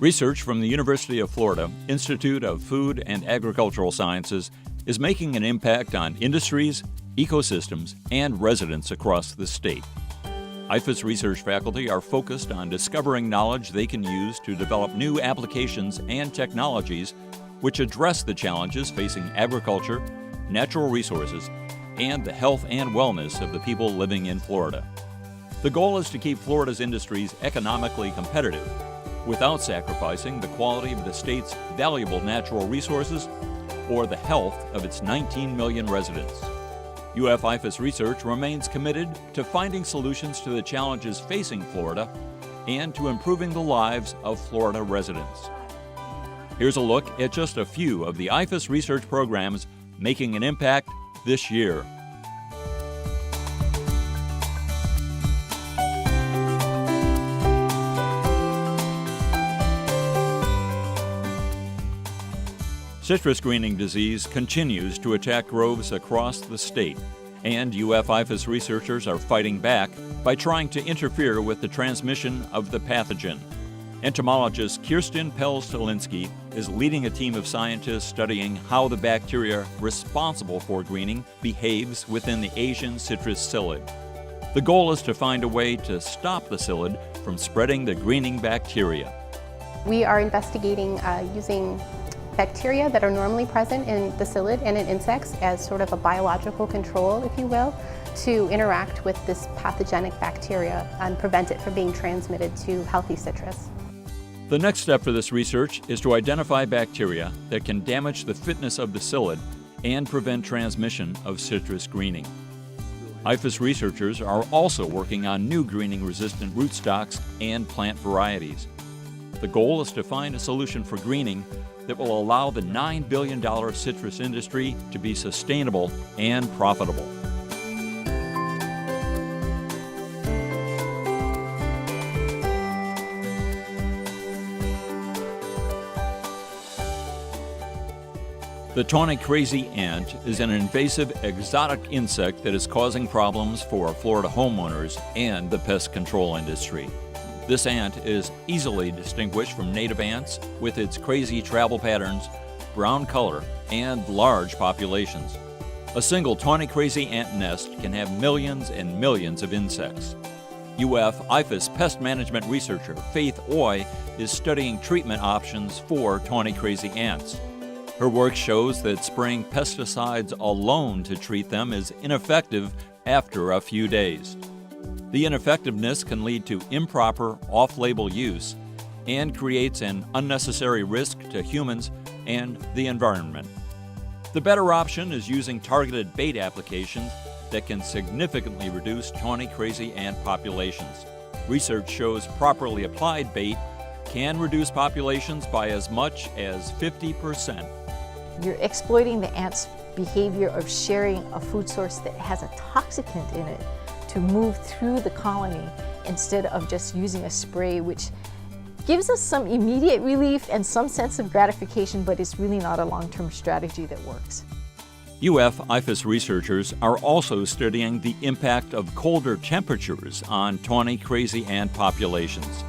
Research from the University of Florida Institute of Food and Agricultural Sciences is making an impact on industries, ecosystems, and residents across the state. IFAS research faculty are focused on discovering knowledge they can use to develop new applications and technologies which address the challenges facing agriculture, natural resources, and the health and wellness of the people living in Florida. The goal is to keep Florida's industries economically competitive without sacrificing the quality of the state's valuable natural resources or the health of its 19 million residents. UF IFAS research remains committed to finding solutions to the challenges facing Florida and to improving the lives of Florida residents. Here's a look at just a few of the IFAS research programs making an impact this year. Citrus greening disease continues to attack groves across the state, and UF IFAS researchers are fighting back by trying to interfere with the transmission of the pathogen. Entomologist Kirsten Pell-Stalinsky is leading a team of scientists studying how the bacteria responsible for greening behaves within the Asian citrus psyllid. The goal is to find a way to stop the psyllid from spreading the greening bacteria. We are investigating using bacteria that are normally present in the psyllid and in insects as sort of a biological control, if you will, to interact with this pathogenic bacteria and prevent it from being transmitted to healthy citrus. The next step for this research is to identify bacteria that can damage the fitness of the psyllid and prevent transmission of citrus greening. IFAS researchers are also working on new greening-resistant rootstocks and plant varieties. The goal is to find a solution for greening that will allow the $9 billion citrus industry to be sustainable and profitable. The tawny crazy ant is an invasive exotic insect that is causing problems for Florida homeowners and the pest control industry. This ant is easily distinguished from native ants with its crazy travel patterns, brown color, and large populations. A single tawny crazy ant nest can have millions and millions of insects. UF IFAS pest management researcher Faith Oy is studying treatment options for tawny crazy ants. Her work shows that spraying pesticides alone to treat them is ineffective after a few days. The ineffectiveness can lead to improper off-label use and creates an unnecessary risk to humans and the environment. The better option is using targeted bait applications that can significantly reduce tawny crazy ant populations. Research shows properly applied bait can reduce populations by as much as 50%. You're exploiting the ant's behavior of sharing a food source that has a toxicant in it to move through the colony instead of just using a spray, which gives us some immediate relief and some sense of gratification, but it's really not a long-term strategy that works. UF IFAS researchers are also studying the impact of colder temperatures on tawny crazy ant populations.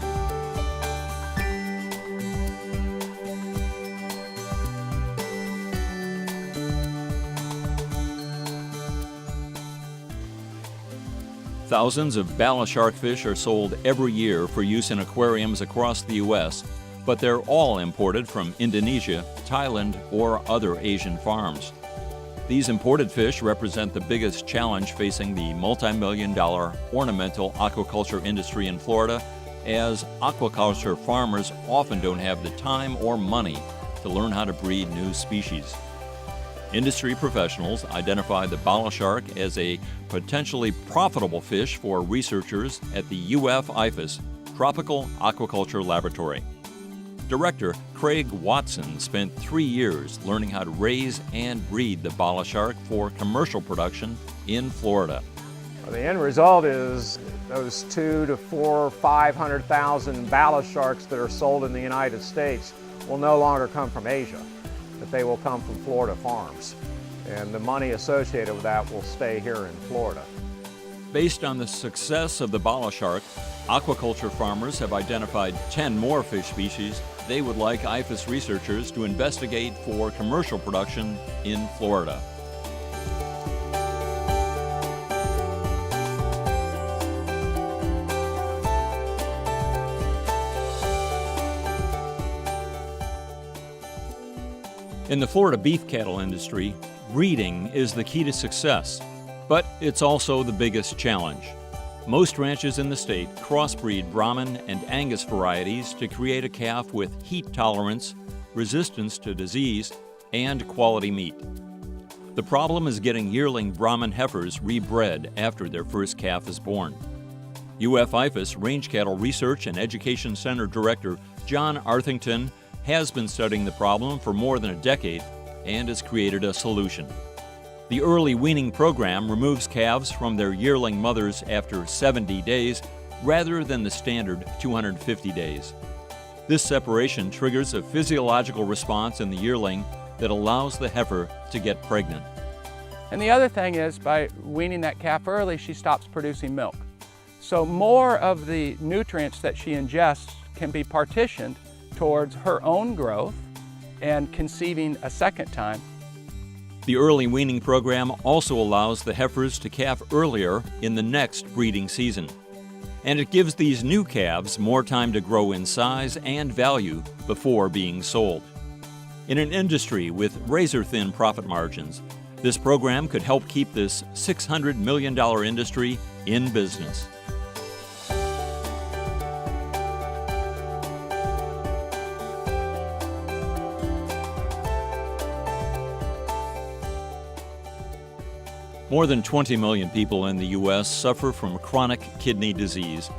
Thousands of Balashark fish are sold every year for use in aquariums across the U.S., but they're all imported from Indonesia, Thailand, or other Asian farms. These imported fish represent the biggest challenge facing the multi-million-dollar ornamental aquaculture industry in Florida, as aquaculture farmers often don't have the time or money to learn how to breed new species. Industry professionals identify the Balashark as a potentially profitable fish for researchers at the UF IFAS Tropical Aquaculture Laboratory. Director Craig Watson spent 3 years learning how to raise and breed the Balashark for commercial production in Florida. The end result is those 200,000 to 400,000 or 500,000 Balasharks that are sold in the United States will no longer come from Asia, but they will come from Florida farms. And the money associated with that will stay here in Florida. Based on the success of the Balashark, aquaculture farmers have identified 10 more fish species they would like IFAS researchers to investigate for commercial production in Florida. In the Florida beef cattle industry, breeding is the key to success, but it's also the biggest challenge. Most ranches in the state crossbreed Brahman and Angus varieties to create a calf with heat tolerance, resistance to disease, and quality meat. The problem is getting yearling Brahman heifers rebred after their first calf is born. IFAS Range Cattle Research and Education Center Director John Arthington has been studying the problem for more than a decade and has created a solution. The early weaning program removes calves from their yearling mothers after 70 days rather than the standard 250 days. This separation triggers a physiological response in the yearling that allows the heifer to get pregnant. And the other thing is, by weaning that calf early, she stops producing milk. So more of the nutrients that she ingests can be partitioned towards her own growth and conceiving a second time. The early weaning program also allows the heifers to calf earlier in the next breeding season. And it gives these new calves more time to grow in size and value before being sold. In an industry with razor-thin profit margins, this program could help keep this $600 million industry in business. More than 20 million people in the U.S. suffer from chronic kidney disease.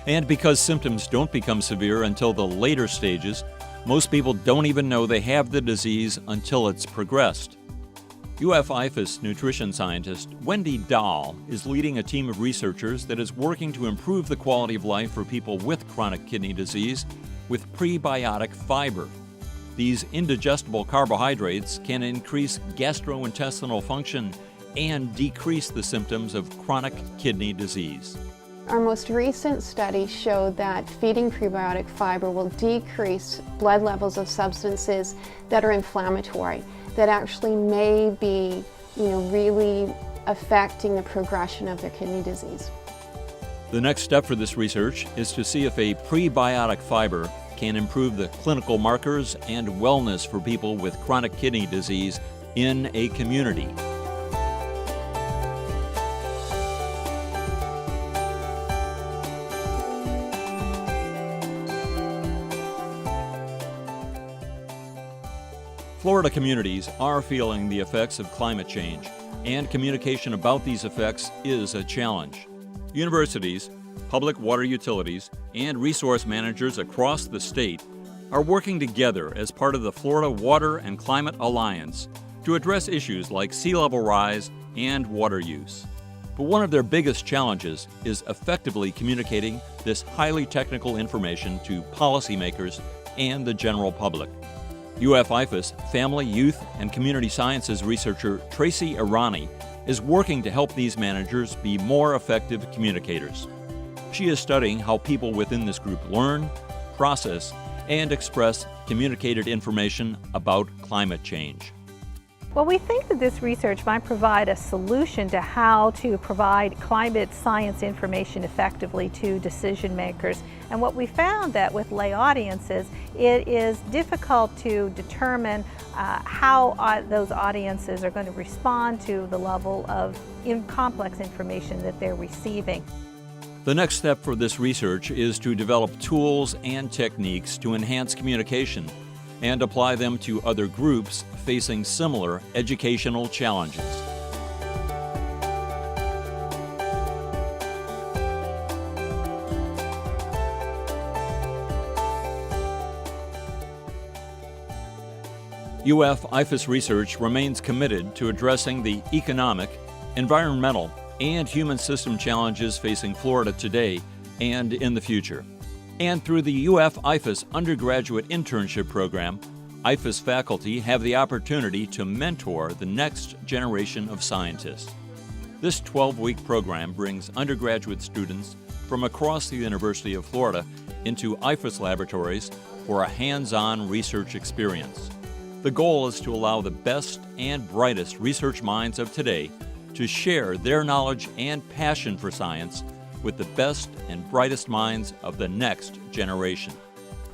And because symptoms don't become severe until the later stages, most people don't even know they have the disease until it's progressed. IFAS nutrition scientist Wendy Dahl is leading a team of researchers that is working to improve the quality of life for people with chronic kidney disease with prebiotic fiber. These indigestible carbohydrates can increase gastrointestinal function and decrease the symptoms of chronic kidney disease. Our most recent study showed that feeding prebiotic fiber will decrease blood levels of substances that are inflammatory, that actually may be, really affecting the progression of their kidney disease. The next step for this research is to see if a prebiotic fiber can improve the clinical markers and wellness for people with chronic kidney disease in a community. Florida communities are feeling the effects of climate change, and communication about these effects is a challenge. Universities, public water utilities, and resource managers across the state are working together as part of the Florida Water and Climate Alliance to address issues like sea level rise and water use. But one of their biggest challenges is effectively communicating this highly technical information to policymakers and the general public. IFAS Family, Youth, and Community Sciences researcher Tracy Irani is working to help these managers be more effective communicators. She is studying how people within this group learn, process, and express communicated information about climate change. Well, we think that this research might provide a solution to how to provide climate science information effectively to decision makers. And what we found that with lay audiences, it is difficult to determine how those audiences are going to respond to the level of complex information that they're receiving. The next step for this research is to develop tools and techniques to enhance communication and apply them to other groups facing similar educational challenges. IFAS research remains committed to addressing the economic, environmental, and human system challenges facing Florida today and in the future. And through the IFAS undergraduate internship program, IFAS faculty have the opportunity to mentor the next generation of scientists. This 12-week program brings undergraduate students from across the University of Florida into IFAS laboratories for a hands-on research experience. The goal is to allow the best and brightest research minds of today to share their knowledge and passion for science with the best and brightest minds of the next generation.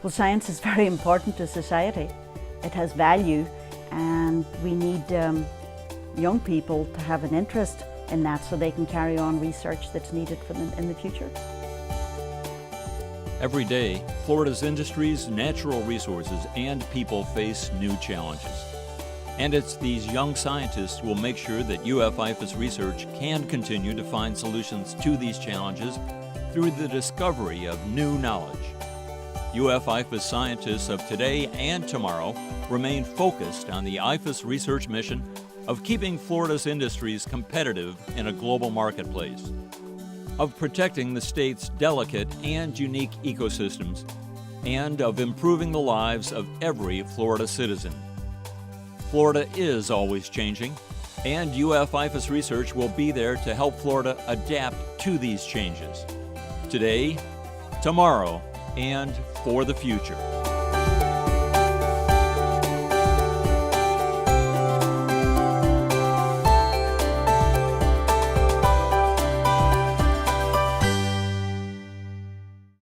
Well, science is very important to society. It has value, and we need young people to have an interest in that so they can carry on research that's needed for them in the future. Every day, Florida's industries, natural resources, and people face new challenges. And it's these young scientists who will make sure that UF-IFAS research can continue to find solutions to these challenges through the discovery of new knowledge. UF-IFAS scientists of today and tomorrow remain focused on the IFAS research mission of keeping Florida's industries competitive in a global marketplace, of protecting the state's delicate and unique ecosystems, and of improving the lives of every Florida citizen. Florida is always changing, and UF-IFAS research will be there to help Florida adapt to these changes, today, tomorrow, and for the future.